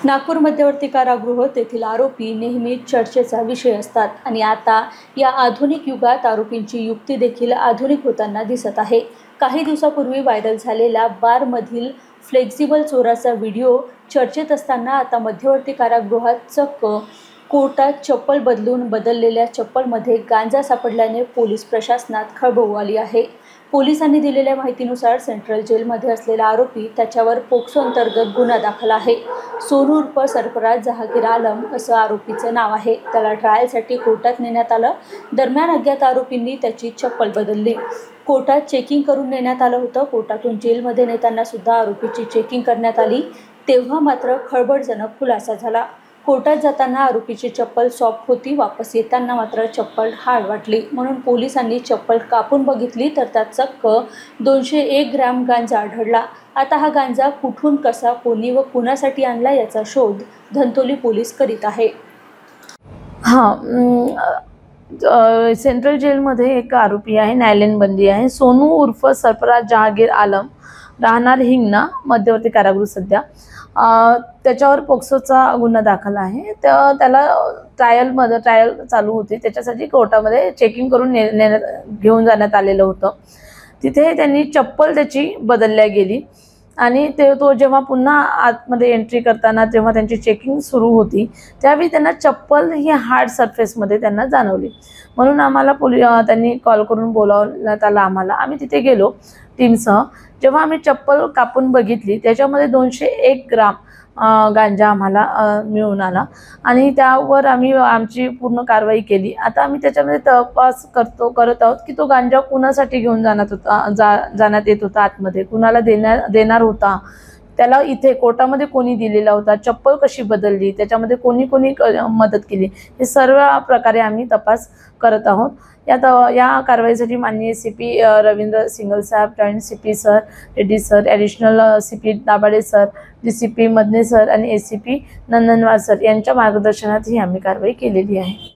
नागपूर मध्यवर्ती कारागृह तेथील आरोपी नेहमीच चर्चेचा विषय असतात आणि आता या आधुनिक युगात आरोपींची युक्ती देखील आधुनिक होताना दिसत आहे। काही दिवसापूर्वी व्हायरल झालेला बारमधील फ्लेक्झिबल चोराचा व्हिडिओ चर्चेत असताना आता मध्यवर्ती कारागृहात चक्क कोर्टात चप्पल बदललेल्या चप्पलमध्ये गांजा सापडल्याने पोलीस प्रशासनात खळबळ उडाली आहे। पोलिसांनी दिलेल्या माहितीनुसार सेंट्रल जेलमध्ये असलेला आरोपी त्याच्यावर पोक्सो अंतर्गत गुन्हा दाखल आहे। सोनू उर्फ सरफराज जहांगीर आलम असं आरोपीचं नाव आहे। त्याला ट्रायलसाठी कोर्टात नेण्यात आलं। दरम्यान अज्ञात आरोपींनी त्याची चप्पल बदलली। कोर्टात चेकिंग करून नेण्यात आलं होतं। कोर्टातून जेलमध्ये नेताना सुद्धा आरोपीची चेकिंग करण्यात आली, तेव्हा मात्र खळबळजनक खुलासा झाला। कोर्टात जाताना आरोपीची चप्पल सॉफ्ट होती, वापस येताना मात्र चप्पल हार्ड वाटली, म्हणून पोलिसांनी चप्पल कापून बघितली तर त्यात चक्क 201 ग्रॅम गांजा आढळला। आता हा गांजा कुठून, कसा, कोणी व कुणासाठी आणला याचा शोध धंतोली पोलीस करीत आहे। सेंट्रल जेलमध्ये एक आरोपी आहे, न्यायालयीन बंदी आहे, सोनू उर्फ सरफराज जहांगीर आलम, राहणार हिंगणा, मध्यवर्ती कारागृह सध्या। त्याच्यावर पोक्सोचा गुन्हा दाखल आहे। त्याला ट्रायल चालू होती, त्याच्यासाठी कोर्टामध्ये चेकिंग करून घेऊन जाण्यात आलेलं होतं। तिथे त्यांनी चप्पल त्याची बदलल्या गेली आणि तो जेव्हा पुन्हा आतमध्ये एंट्री करताना जेव्हा त्यांची चेकिंग सुरू होती त्यावेळी त्यांना चप्पल ही हार्ड सरफेसमध्ये त्यांना जाणवली, म्हणून आम्हाला त्यांनी कॉल करून बोलावण्यात आलं आम्हाला। आम्ही तिथे गेलो टीमसह। जेव्हा आम्ही चप्पल कापून बघितली त्याच्यामध्ये 201 ग्राम गांजा आम्हाला मिळून आला आणि त्यावर आम्ही आमची पूर्ण कारवाई केली। आता आम्ही त्याच्यामध्ये तपास करत आहोत की तो गांजा कुणासाठी घेऊन जाण्यात येत होता, आतमध्ये कुणाला देणार होता, त्याला इथे कोर्टामध्ये कोणी दिलेला होता, चप्पल कशी बदलली, त्याच्यामध्ये कोणी मदत केली, हे सर्व प्रकारे आम्ही तपास करत आहोत। या कारवाईसाठी माननीय CP रवींद्र सिंगल साहेब, joint CP sir Reddy sir, additional CP Dabhade sir, DCP Madane sir आणि ACP नंदनवार सर यांच्या मार्गदर्शनात ही आम्ही कारवाई केलेली आहे।